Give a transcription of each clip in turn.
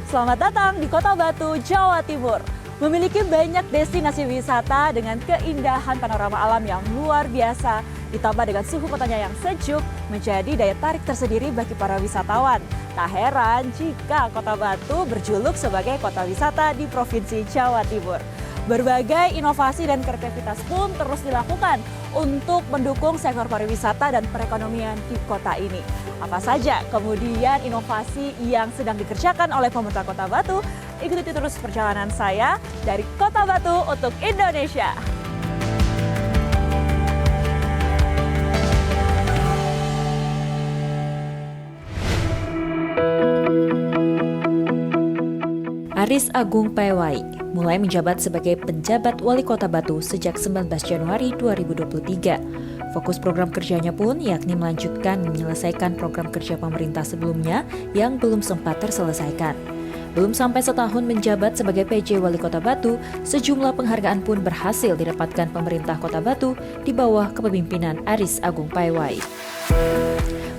Selamat datang di Kota Batu, Jawa Timur. Memiliki banyak destinasi wisata dengan keindahan panorama alam yang luar biasa, ditambah dengan suhu kotanya yang sejuk, menjadi daya tarik tersendiri bagi para wisatawan. Tak heran jika Kota Batu berjuluk sebagai kota wisata di Provinsi Jawa Timur. Berbagai inovasi dan kreativitas pun terus dilakukan untuk mendukung sektor pariwisata dan perekonomian di kota ini. Apa saja kemudian inovasi yang sedang dikerjakan oleh pemerintah Kota Batu? Ikuti terus perjalanan saya dari Kota Batu untuk Indonesia. Aris Agung Paiwai mulai menjabat sebagai penjabat wali kota Batu sejak 19 Januari 2023. Fokus program kerjanya pun yakni melanjutkan menyelesaikan program kerja pemerintah sebelumnya yang belum sempat terselesaikan. Belum sampai setahun menjabat sebagai PJ Wali Kota Batu, sejumlah penghargaan pun berhasil didapatkan pemerintah Kota Batu di bawah kepemimpinan Aris Agung Paiwai.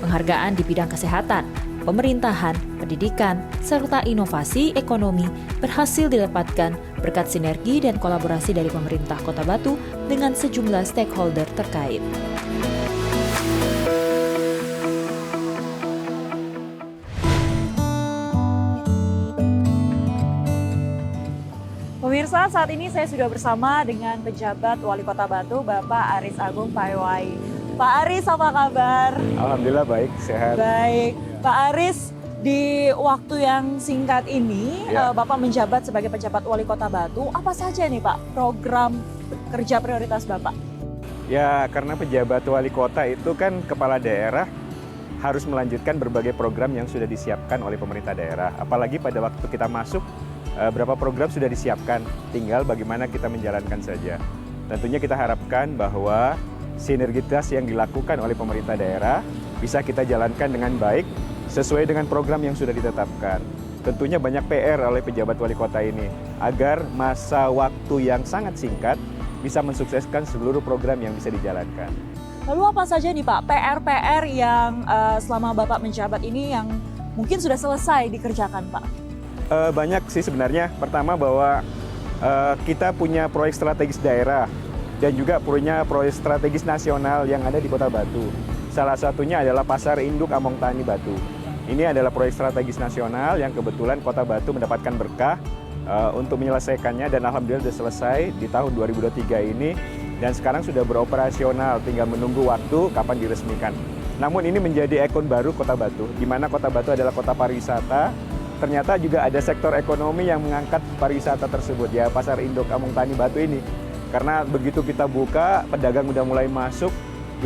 Penghargaan di bidang kesehatan, pemerintahan, pendidikan, serta inovasi ekonomi berhasil didapatkan berkat sinergi dan kolaborasi dari pemerintah Kota Batu dengan sejumlah stakeholder terkait. Pemirsa, saat ini saya sudah bersama dengan pejabat Wali Kota Batu, Bapak Aris Agung Paiwai. Pak Aris, apa kabar? Alhamdulillah baik, sehat. Baik, Pak Aris, di waktu yang singkat ini, Bapak menjabat sebagai pejabat Wali Kota Batu. Apa saja nih Pak program kerja prioritas Bapak? Ya, karena pejabat wali kota itu kan kepala daerah harus melanjutkan berbagai program yang sudah disiapkan oleh pemerintah daerah. Apalagi pada waktu kita masuk, berapa program sudah disiapkan, tinggal bagaimana kita menjalankan saja. Tentunya kita harapkan bahwa sinergitas yang dilakukan oleh pemerintah daerah bisa kita jalankan dengan baik sesuai dengan program yang sudah ditetapkan. Tentunya banyak PR oleh pejabat wali kota ini agar masa waktu yang sangat singkat bisa mensukseskan seluruh program yang bisa dijalankan. Lalu apa saja nih Pak PR-PR yang selama Bapak menjabat ini yang mungkin sudah selesai dikerjakan Pak? Banyak sih sebenarnya. Pertama bahwa kita punya proyek strategis daerah dan juga punya proyek strategis nasional yang ada di Kota Batu. Salah satunya adalah Pasar Induk Among Tani Batu. Ini adalah proyek strategis nasional yang kebetulan Kota Batu mendapatkan berkah untuk menyelesaikannya dan alhamdulillah sudah selesai di tahun 2023 ini dan sekarang sudah beroperasional, tinggal menunggu waktu kapan diresmikan. Namun ini menjadi ikon baru Kota Batu, di mana Kota Batu adalah kota pariwisata. Ternyata juga ada sektor ekonomi yang mengangkat pariwisata tersebut, ya Pasar Induk Among Tani Batu ini. Karena begitu kita buka, pedagang udah mulai masuk,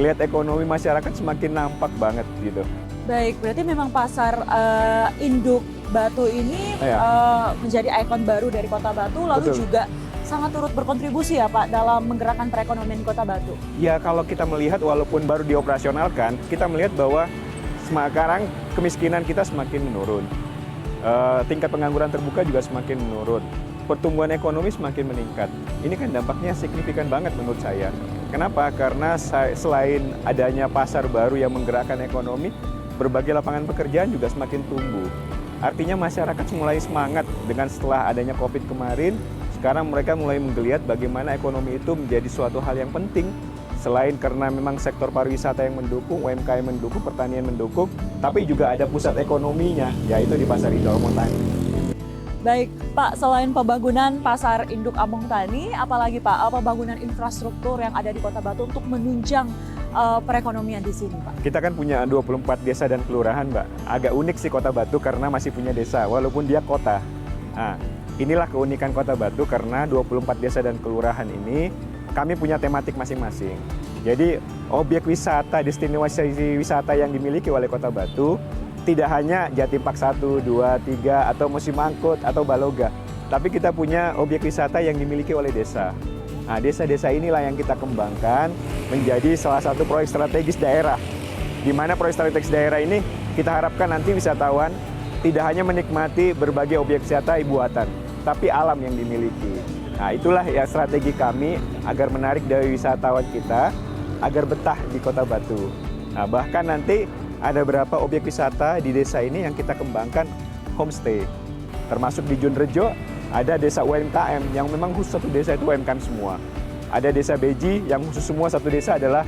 lihat ekonomi masyarakat semakin nampak banget gitu. Baik, berarti memang Pasar Induk Batu ini menjadi ikon baru dari Kota Batu, lalu Betul. juga sangat turut berkontribusi ya Pak dalam menggerakkan perekonomian Kota Batu. Ya kalau kita melihat walaupun baru dioperasionalkan, kita melihat bahwa sekarang kemiskinan kita semakin menurun. Tingkat pengangguran terbuka juga semakin menurun. Pertumbuhan ekonomi semakin meningkat. Ini kan dampaknya signifikan banget menurut saya. Kenapa? Karena selain adanya pasar baru yang menggerakkan ekonomi, berbagai lapangan pekerjaan juga semakin tumbuh. Artinya masyarakat mulai semangat dengan setelah adanya COVID kemarin, sekarang mereka mulai menggeliat bagaimana ekonomi itu menjadi suatu hal yang penting. Selain karena memang sektor pariwisata yang mendukung, UMKM mendukung, pertanian mendukung, tapi juga ada pusat ekonominya, yaitu di Pasar Induk Among Tani. Baik Pak, selain pembangunan Pasar Induk Among Tani, apalagi Pak pembangunan infrastruktur yang ada di Kota Batu untuk menunjang perekonomian di sini Pak? Kita kan punya 24 desa dan kelurahan Mbak. Agak unik sih Kota Batu karena masih punya desa, walaupun dia kota. Nah, inilah keunikan Kota Batu karena 24 desa dan kelurahan ini kami punya tematik masing-masing. Jadi objek wisata, destinasi wisata yang dimiliki oleh Kota Batu tidak hanya Jatim Park 1, 2, 3 atau Musim Angkut atau Baloga. Tapi kita punya objek wisata yang dimiliki oleh desa. Nah, desa-desa inilah yang kita kembangkan menjadi salah satu proyek strategis daerah. Di mana proyek strategis daerah ini kita harapkan nanti wisatawan tidak hanya menikmati berbagai objek wisata buatan, tapi alam yang dimiliki. Nah, itulah ya strategi kami agar menarik dari wisatawan kita agar betah di Kota Batu. Nah, bahkan nanti ada beberapa objek wisata di desa ini yang kita kembangkan homestay. Termasuk di Junrejo ada desa UMKM yang memang khusus satu desa itu UMKM semua. Ada desa Beji yang khusus semua satu desa adalah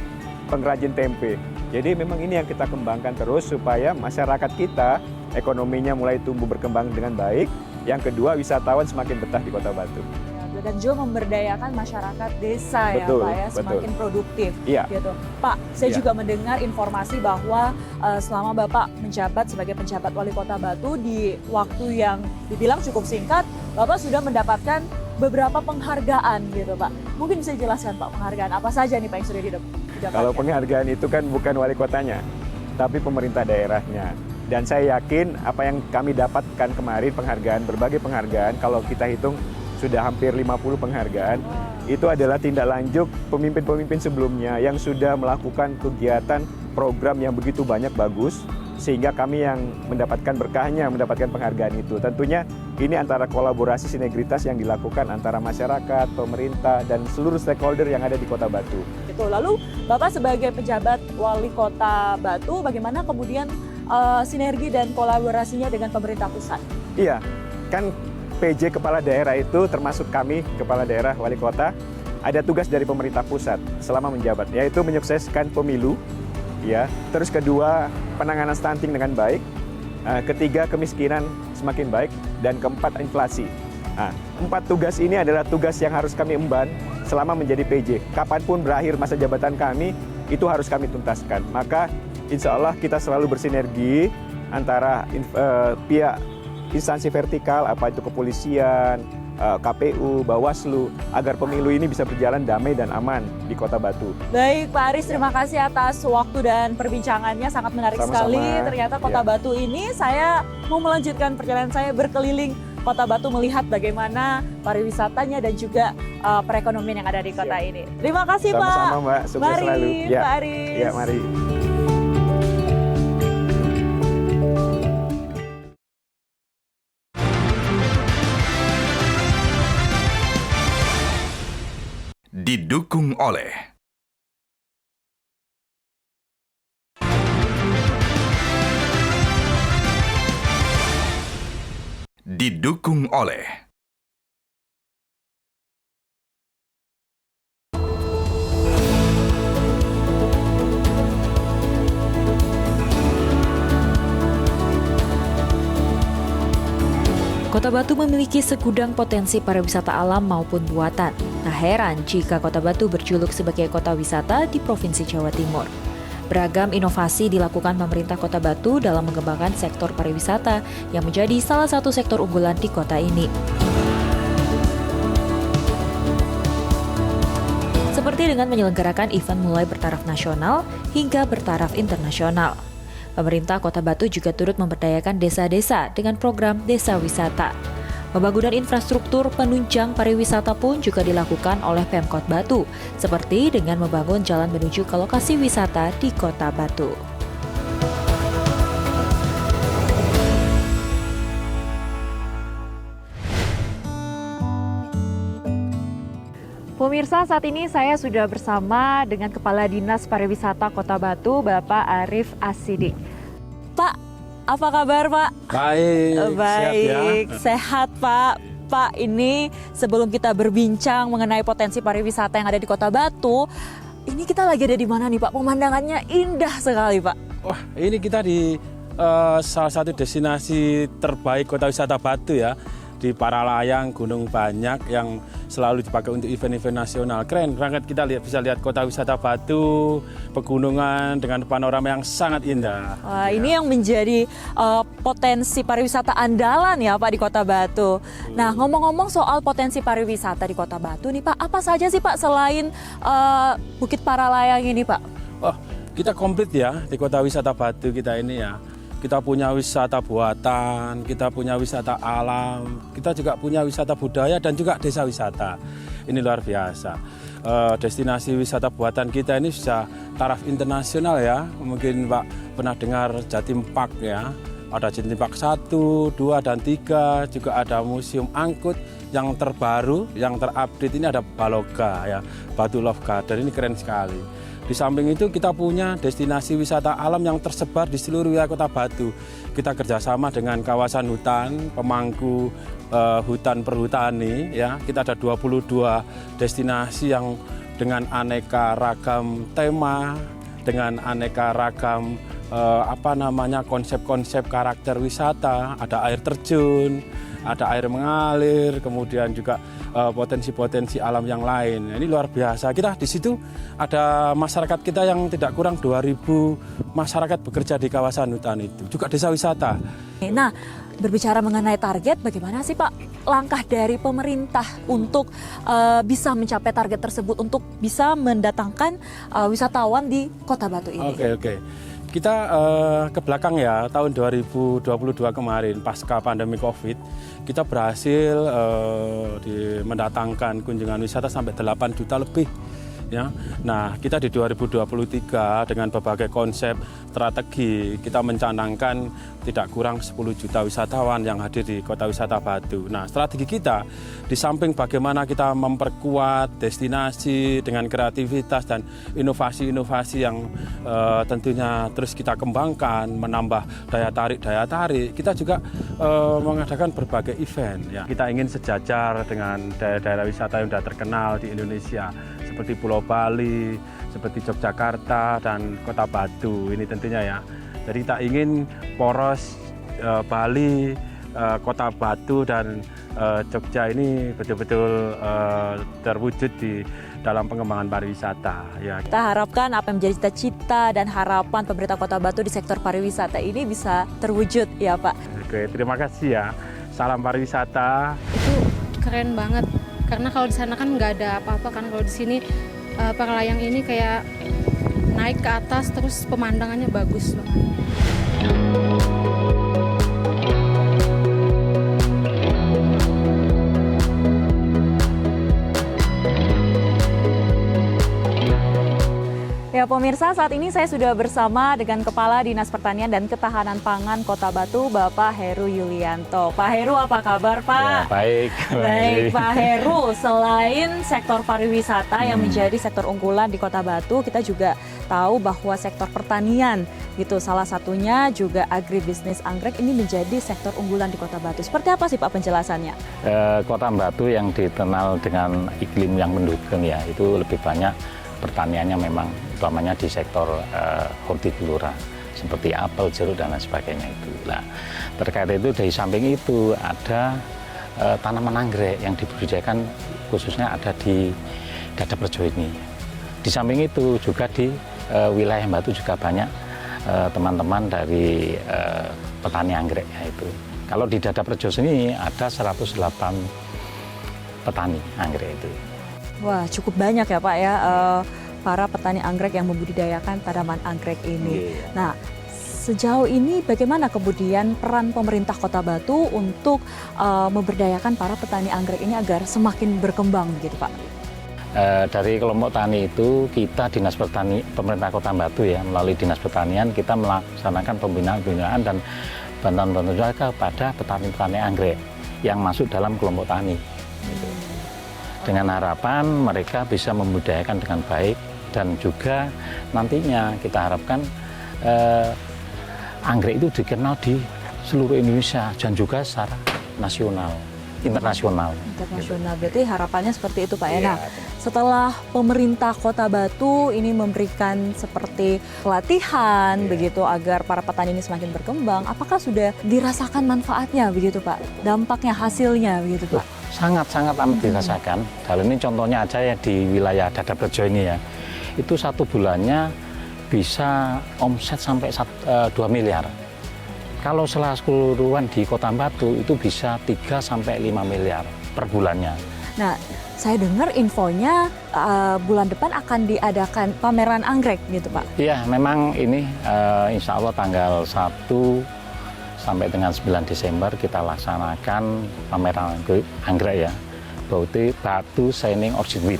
pengrajin tempe. Jadi memang ini yang kita kembangkan terus supaya masyarakat kita ekonominya mulai tumbuh berkembang dengan baik. Yang kedua, wisatawan semakin betah di Kota Batu. Dan juga memberdayakan masyarakat desa Betul, ya Pak ya, semakin betul. produktif Iya. gitu. Pak, saya Iya. juga mendengar informasi bahwa selama Bapak menjabat sebagai penjabat Wali Kota Batu di waktu yang dibilang cukup singkat, Bapak sudah mendapatkan beberapa penghargaan gitu Pak. Mungkin bisa jelaskan Pak penghargaan apa saja nih Pak yang sudah didapatkan? Kalau penghargaan itu kan bukan wali kotanya, tapi pemerintah daerahnya. Dan saya yakin apa yang kami dapatkan kemarin berbagai penghargaan, kalau kita hitung sudah hampir 50 penghargaan, itu adalah tindak lanjut pemimpin-pemimpin sebelumnya yang sudah melakukan kegiatan program yang begitu banyak bagus, sehingga kami yang mendapatkan berkahnya, mendapatkan penghargaan itu. Tentunya ini antara kolaborasi sinergitas yang dilakukan antara masyarakat, pemerintah, dan seluruh stakeholder yang ada di Kota Batu. Itu. Lalu Bapak sebagai pejabat Wali Kota Batu, bagaimana kemudian sinergi dan kolaborasinya dengan pemerintah pusat? Iya, kan PJ Kepala Daerah itu termasuk kami, Kepala Daerah Wali Kota, ada tugas dari pemerintah pusat selama menjabat, yaitu menyukseskan pemilu, ya. Terus kedua, penanganan stunting dengan baik. Ketiga, kemiskinan semakin baik. Dan keempat, inflasi. Nah, 4 tugas ini adalah tugas yang harus kami emban selama menjadi PJ. Kapanpun berakhir masa jabatan kami, itu harus kami tuntaskan. Maka insya Allah kita selalu bersinergi antara pihak instansi vertikal, apa itu kepolisian, KPU, Bawaslu, agar pemilu ini bisa berjalan damai dan aman di Kota Batu. Baik Pak Aris, terima kasih atas waktu dan perbincangannya, sangat menarik Sama-sama. sekali. Ternyata Kota Ya. Batu ini, saya mau melanjutkan perjalanan saya berkeliling Kota Batu melihat bagaimana pariwisatanya dan juga perekonomian yang ada di kota Siap. ini. Terima kasih Pak. Sama-sama Mbak, sukses Mari selalu. Ya. Pak Aris. Ya, mari. Didukung oleh Kota Batu memiliki segudang potensi pariwisata alam maupun buatan. Tak heran jika Kota Batu berjuluk sebagai kota wisata di Provinsi Jawa Timur. Beragam inovasi dilakukan pemerintah Kota Batu dalam mengembangkan sektor pariwisata yang menjadi salah satu sektor unggulan di kota ini. Seperti dengan menyelenggarakan event mulai bertaraf nasional hingga bertaraf internasional. Pemerintah Kota Batu juga turut memberdayakan desa-desa dengan program Desa Wisata. Pembangunan infrastruktur penunjang pariwisata pun juga dilakukan oleh Pemkot Batu, seperti dengan membangun jalan menuju ke lokasi wisata di Kota Batu. Pemirsa, saat ini saya sudah bersama dengan Kepala Dinas Pariwisata Kota Batu, Bapak Arif Asidik. Pak, apa kabar Pak? Baik, Baik, siap ya. sehat Pak. Pak, ini sebelum kita berbincang mengenai potensi pariwisata yang ada di Kota Batu, ini kita lagi ada di mana nih Pak? Pemandangannya indah sekali Pak. Wah, ini kita di salah satu destinasi terbaik kota wisata Batu ya. Di Paralayang, gunung banyak yang selalu dipakai untuk event-event nasional. Keren banget, kita bisa lihat kota wisata Batu, pegunungan dengan panorama yang sangat indah. Wah, ini yang menjadi potensi pariwisata andalan ya Pak di Kota Batu. Nah, ngomong-ngomong soal potensi pariwisata di Kota Batu nih Pak, apa saja sih Pak selain Bukit Paralayang ini Pak? Oh, kita komplit ya di kota wisata Batu kita ini ya. Kita punya wisata buatan, kita punya wisata alam, kita juga punya wisata budaya dan juga desa wisata. Ini luar biasa. Destinasi wisata buatan kita ini sudah taraf internasional ya. Mungkin Pak pernah dengar Jatim Park ya. Ada Jatim Park 1, 2, dan 3. Juga ada Museum Angkut yang terbaru, yang terupdate ini ada Baloga ya. Batu Love Garden, ini keren sekali. Di samping itu kita punya destinasi wisata alam yang tersebar di seluruh wilayah Kota Batu. Kita kerjasama dengan kawasan hutan, pemangku hutan perhutani, ya. Kita ada 22 destinasi yang dengan aneka ragam tema, dengan aneka ragam konsep-konsep karakter wisata. Ada air terjun, ada air mengalir, kemudian juga potensi-potensi alam yang lain. Ini luar biasa. Kita di situ ada masyarakat kita yang tidak kurang 2.000 masyarakat bekerja di kawasan hutan itu. Juga desa wisata. Nah, berbicara mengenai target, bagaimana sih Pak langkah dari pemerintah untuk bisa mencapai target tersebut, untuk bisa mendatangkan wisatawan di Kota Batu ini? Oke. Kita ke belakang ya, tahun 2022 kemarin pasca pandemi Covid, kita berhasil mendatangkan kunjungan wisata sampai 8 juta lebih. Ya. Nah, kita di 2023 dengan berbagai konsep strategi, kita mencanangkan tidak kurang 10 juta wisatawan yang hadir di Kota Wisata Batu. Nah, strategi kita di samping bagaimana kita memperkuat destinasi dengan kreativitas dan inovasi-inovasi yang tentunya terus kita kembangkan, menambah daya tarik, kita juga mengadakan berbagai event. Ya. Kita ingin sejajar dengan daerah-daerah wisata yang sudah terkenal di Indonesia, seperti Pulau Bali, seperti Yogyakarta, dan Kota Batu. Ini tentunya ya. Jadi kita ingin poros Bali, Kota Batu, dan Jogja ini betul-betul terwujud di dalam pengembangan pariwisata. Ya. Kita harapkan apa yang menjadi cita-cita dan harapan pemerintah Kota Batu di sektor pariwisata ini bisa terwujud ya Pak. Oke, terima kasih ya. Salam pariwisata. Itu keren banget. Karena kalau di sana kan nggak ada apa-apa kan, kalau di sini para layang ini kayak naik ke atas terus pemandangannya bagus banget. Ya pemirsa, saat ini saya sudah bersama dengan Kepala Dinas Pertanian dan Ketahanan Pangan Kota Batu, Bapak Heru Yulianto. Pak Heru, apa kabar Pak? Ya, baik. Baik Pak Heru, selain sektor pariwisata yang menjadi sektor unggulan di Kota Batu, kita juga tahu bahwa sektor pertanian gitu, salah satunya juga agribisnis anggrek ini menjadi sektor unggulan di Kota Batu. Seperti apa sih Pak penjelasannya? Kota Batu yang dikenal dengan iklim yang mendukung ya, itu lebih banyak pertaniannya memang utamanya di sektor hortikultura seperti apel, jeruk dan lain sebagainya itu. Nah, terkait itu dari samping itu ada tanaman anggrek yang dibudidayakan khususnya ada di Dadaperjo ini. Di samping itu juga di wilayah Batu juga banyak teman-teman dari petani anggrek yaitu. Kalau di Dadaperjo sini ada 108 petani anggrek itu. Wah, cukup banyak ya Pak ya para petani anggrek yang membudidayakan tanaman anggrek ini. Nah, sejauh ini bagaimana kemudian peran pemerintah Kota Batu untuk memberdayakan para petani anggrek ini agar semakin berkembang gitu Pak? Dari kelompok tani itu kita pemerintah Kota Batu ya melalui Dinas Pertanian kita melaksanakan pembinaan dan bantuan juga kepada petani-petani anggrek yang masuk dalam kelompok tani. Gitu. Dengan harapan mereka bisa membudidayakan dengan baik dan juga nantinya kita harapkan anggrek itu dikenal di seluruh Indonesia dan juga secara nasional, internasional. Internasional, berarti harapannya seperti itu Pak ya. Nah, setelah pemerintah Kota Batu ini memberikan seperti pelatihan begitu agar para petani ini semakin berkembang, apakah sudah dirasakan manfaatnya begitu Pak? Dampaknya, hasilnya begitu Pak? Sangat-sangat amat dirasakan. Hal ini contohnya aja ya di wilayah Dadaperjo ini ya. Itu satu bulannya bisa omset sampai 2 miliar. Kalau setelah keseluruhan di Kota Batu itu bisa 3 sampai 5 miliar per bulannya. Nah, saya dengar infonya bulan depan akan diadakan pameran anggrek gitu Pak? Iya, memang ini insya Allah tanggal 1 sampai dengan 9 Desember kita laksanakan pameran anggrek ya, Batu Shining Orchid Week,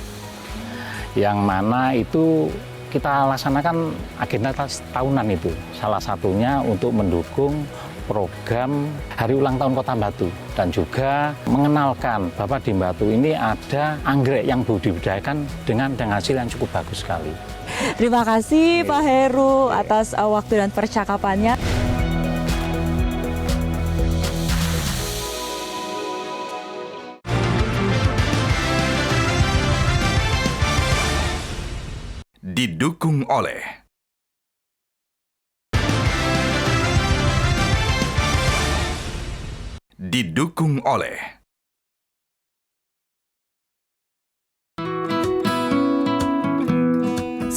yang mana itu kita laksanakan agenda tahunan itu, salah satunya untuk mendukung program Hari Ulang Tahun Kota Batu dan juga mengenalkan bahwa di Batu ini ada anggrek yang dibudidayakan dengan hasil yang cukup bagus sekali. Terima kasih Pak Heru atas waktu dan percakapannya. Didukung oleh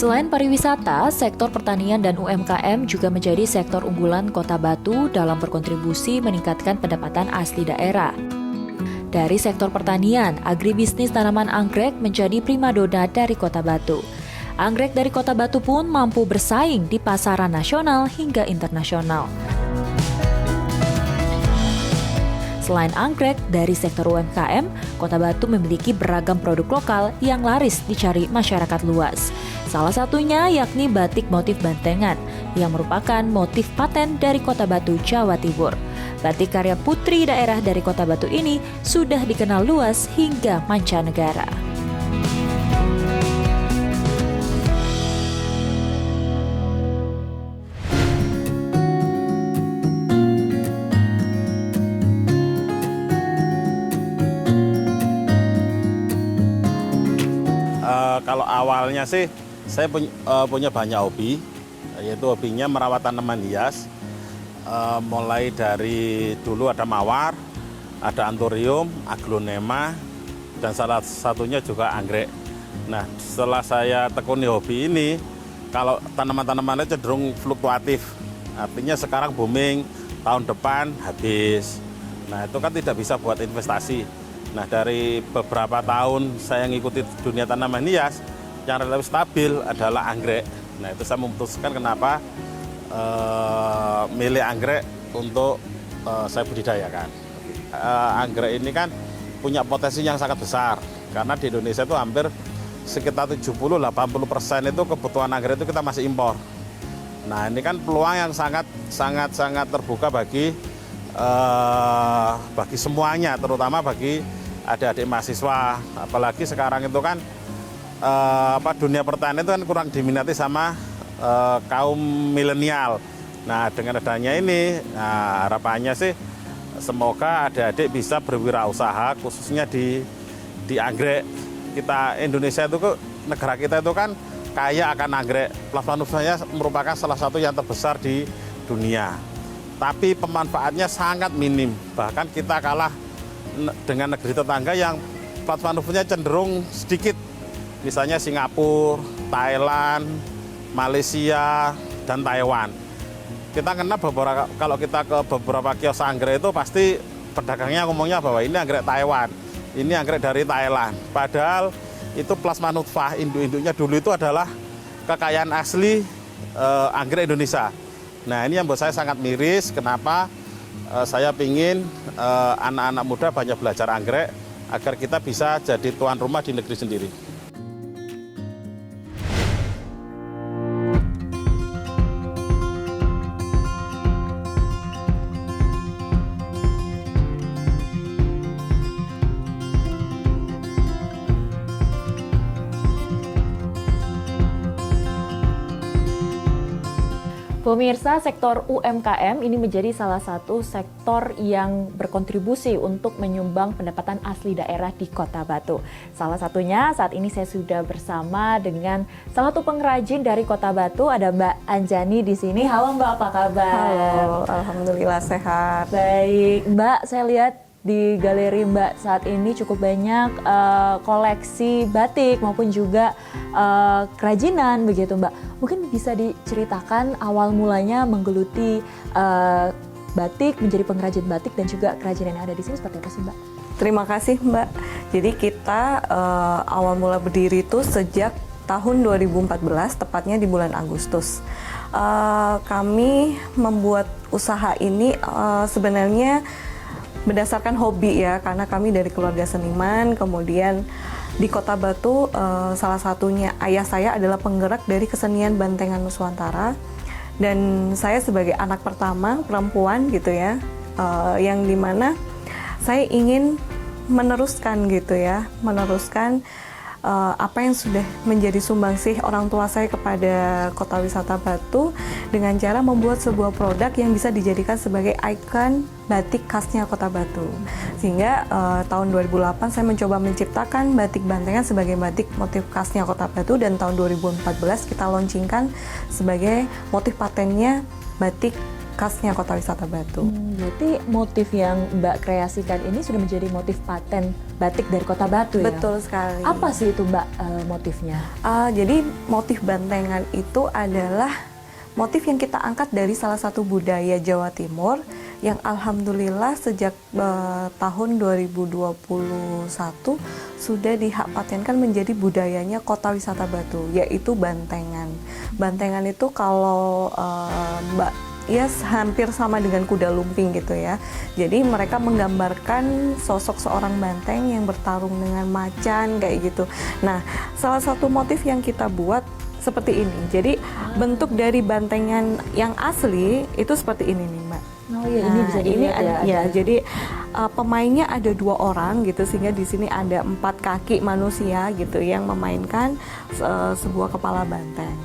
Selain pariwisata, sektor pertanian dan UMKM juga menjadi sektor unggulan Kota Batu dalam berkontribusi meningkatkan pendapatan asli daerah. Dari sektor pertanian, agribisnis tanaman anggrek menjadi primadona dari Kota Batu. Anggrek dari Kota Batu pun mampu bersaing di pasaran nasional hingga internasional. Selain anggrek, dari sektor UMKM, Kota Batu memiliki beragam produk lokal yang laris dicari masyarakat luas. Salah satunya yakni batik motif bantengan, yang merupakan motif paten dari Kota Batu, Jawa Timur. Batik karya putri daerah dari Kota Batu ini sudah dikenal luas hingga mancanegara. Kalau awalnya sih saya punya banyak hobi, yaitu hobinya merawat tanaman hias. Mulai dari dulu ada mawar, ada anthurium, aglonema, dan salah satunya juga anggrek. Nah, setelah saya tekuni hobi ini, kalau tanaman-tanamannya cenderung fluktuatif. Artinya sekarang booming, tahun depan habis. Nah, itu kan tidak bisa buat investasi. Nah, dari beberapa tahun saya mengikuti dunia tanaman hias, yang relatif stabil adalah anggrek. Nah, itu saya memutuskan kenapa milih anggrek untuk saya budidayakan. Anggrek ini kan punya potensi yang sangat besar, karena di Indonesia itu hampir sekitar 70-80% itu kebutuhan anggrek itu kita masih impor. Nah, ini kan peluang yang sangat terbuka bagi semuanya, terutama bagi adik-adik mahasiswa. Apalagi sekarang itu kan dunia pertanian itu kan kurang diminati sama kaum milenial. Nah, dengan adanya ini, harapannya sih semoga adik-adik bisa berwirausaha, khususnya di anggrek. Kita Indonesia itu, negara kita itu kan kaya akan anggrek. Plasma manufakturnya merupakan salah satu yang terbesar di dunia. Tapi pemanfaatnya sangat minim. Bahkan kita kalah dengan negeri tetangga yang plasma manufakturnya cenderung sedikit. Misalnya Singapura, Thailand, Malaysia, dan Taiwan. Kita kenal kalau kita ke beberapa kios anggrek itu pasti pedagangnya ngomongnya bahwa ini anggrek Taiwan, ini anggrek dari Thailand. Padahal itu plasma nutfah induk-induknya dulu itu adalah kekayaan asli anggrek Indonesia. Nah, ini yang buat saya sangat miris. Kenapa saya ingin anak-anak muda banyak belajar anggrek agar kita bisa jadi tuan rumah di negeri sendiri. Pemirsa, sektor UMKM ini menjadi salah satu sektor yang berkontribusi untuk menyumbang pendapatan asli daerah di Kota Batu. Salah satunya saat ini saya sudah bersama dengan salah satu pengrajin dari Kota Batu, ada Mbak Anjani di sini. Halo Mbak, apa kabar? Halo, alhamdulillah sehat. Baik, Mbak, saya lihat di galeri Mbak saat ini cukup banyak koleksi batik maupun juga kerajinan begitu Mbak. Mungkin bisa diceritakan awal mulanya menggeluti batik, menjadi pengrajin batik dan juga kerajinan yang ada di sini seperti apa sih Mbak? Terima kasih Mbak. Jadi kita awal mula berdiri itu sejak tahun 2014, tepatnya di bulan Agustus. Kami membuat usaha ini sebenarnya berdasarkan hobi ya, karena kami dari keluarga seniman. Kemudian di Kota Batu salah satunya ayah saya adalah penggerak dari kesenian Bantengan Nuswantara, dan saya sebagai anak pertama perempuan gitu ya, yang dimana saya ingin meneruskan gitu ya, apa yang sudah menjadi sumbangsih orang tua saya kepada Kota Wisata Batu dengan cara membuat sebuah produk yang bisa dijadikan sebagai ikon batik khasnya Kota Batu. Sehingga tahun 2008 saya mencoba menciptakan batik Bantengan sebagai batik motif khasnya Kota Batu, dan tahun 2014 kita launchingkan sebagai motif patennya batik khasnya Kota Wisata Batu. Berarti motif yang Mbak kreasikan ini sudah menjadi motif paten batik dari Kota Batu ya? Betul sekali. Apa sih itu Mbak motifnya? Jadi motif Bantengan itu adalah motif yang kita angkat dari salah satu budaya Jawa Timur yang alhamdulillah sejak tahun 2021 sudah dihak patenkan menjadi budayanya Kota Wisata Batu, yaitu Bantengan. Bantengan itu kalau ya hampir sama dengan kuda lumping gitu ya. Jadi mereka menggambarkan sosok seorang banteng yang bertarung dengan macan kayak gitu. Nah, salah satu motif yang kita buat seperti ini. Jadi bentuk dari bantengan yang asli itu seperti ini nih, Mbak. Oh iya, ini bisa dilihat ya. Jadi pemainnya ada 2 orang gitu, sehingga di sini ada 4 kaki manusia gitu yang memainkan sebuah kepala banteng.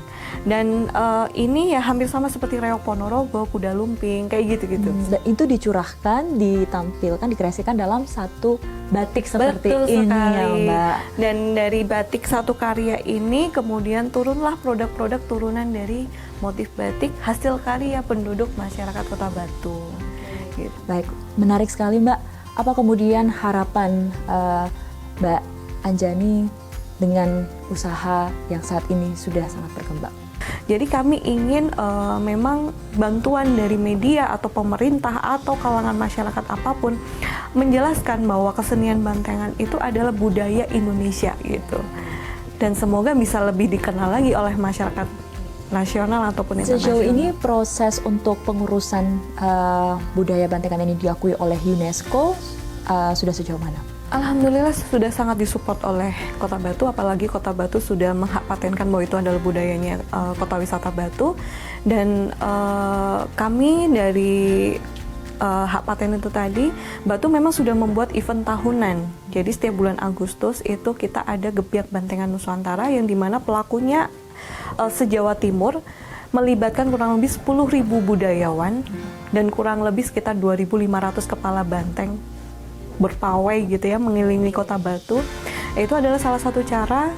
Dan ini ya hampir sama seperti reok Ponorogo, kuda lumping, kayak gitu-gitu. Dan itu dicurahkan, ditampilkan, dikreasikan dalam satu batik seperti Betul ini sekali. ya Mbak. Dan dari batik satu karya ini kemudian turunlah produk-produk turunan dari motif batik hasil karya penduduk masyarakat Kota Batu. Gitu. Baik, menarik sekali Mbak. Apa kemudian harapan Mbak Anjani dengan usaha yang saat ini sudah sangat berkembang? Jadi kami ingin memang bantuan dari media atau pemerintah atau kalangan masyarakat apapun menjelaskan bahwa kesenian Bantengan itu adalah budaya Indonesia gitu. Dan semoga bisa lebih dikenal lagi oleh masyarakat nasional ataupun internasional. Sejauh ini proses untuk pengurusan budaya Bantengan ini diakui oleh UNESCO sudah sejauh mana? Alhamdulillah sudah sangat disupport oleh Kota Batu, apalagi Kota Batu sudah menghak patenkan bahwa itu adalah budayanya Kota Wisata Batu. Dan kami dari hak paten itu tadi, Batu memang sudah membuat event tahunan. Jadi setiap bulan Agustus itu kita ada Gebyak Bantengan Nusantara yang dimana pelakunya se-Jawa Timur, melibatkan kurang lebih 10.000 budayawan dan kurang lebih sekitar 2.500 kepala banteng berpawai gitu ya, mengelilingi Kota Batu. Itu adalah salah satu cara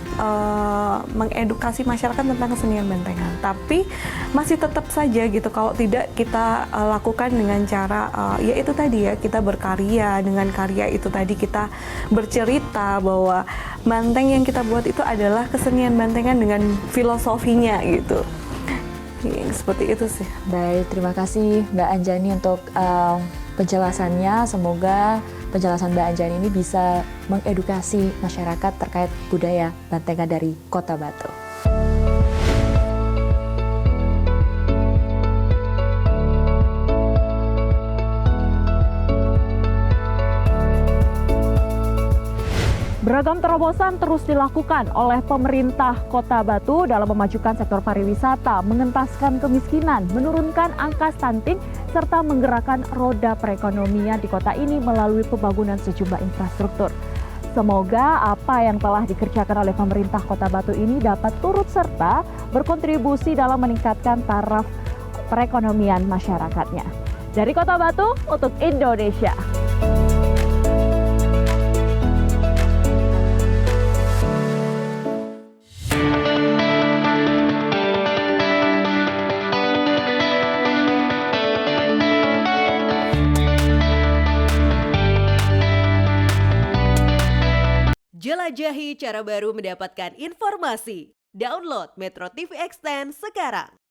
mengedukasi masyarakat tentang kesenian Bantengan. Tapi masih tetap saja gitu, kalau tidak kita lakukan dengan cara ya itu tadi ya, kita berkarya, dengan karya itu tadi kita bercerita bahwa banteng yang kita buat itu adalah kesenian Bantengan dengan filosofinya gitu. Seperti itu sih. Baik, terima kasih Mbak Anjani untuk penjelasannya. Semoga penjelasan Mbak Anjani ini bisa mengedukasi masyarakat terkait budaya Bantengan dari Kota Batu. Beragam terobosan terus dilakukan oleh pemerintah Kota Batu dalam memajukan sektor pariwisata, mengentaskan kemiskinan, menurunkan angka stunting, serta menggerakkan roda perekonomian di kota ini melalui pembangunan sejumlah infrastruktur. Semoga apa yang telah dikerjakan oleh pemerintah Kota Batu ini dapat turut serta berkontribusi dalam meningkatkan taraf perekonomian masyarakatnya. Dari Kota Batu untuk Indonesia. Jelajahi cara baru mendapatkan informasi. Download Metro TV Extend sekarang.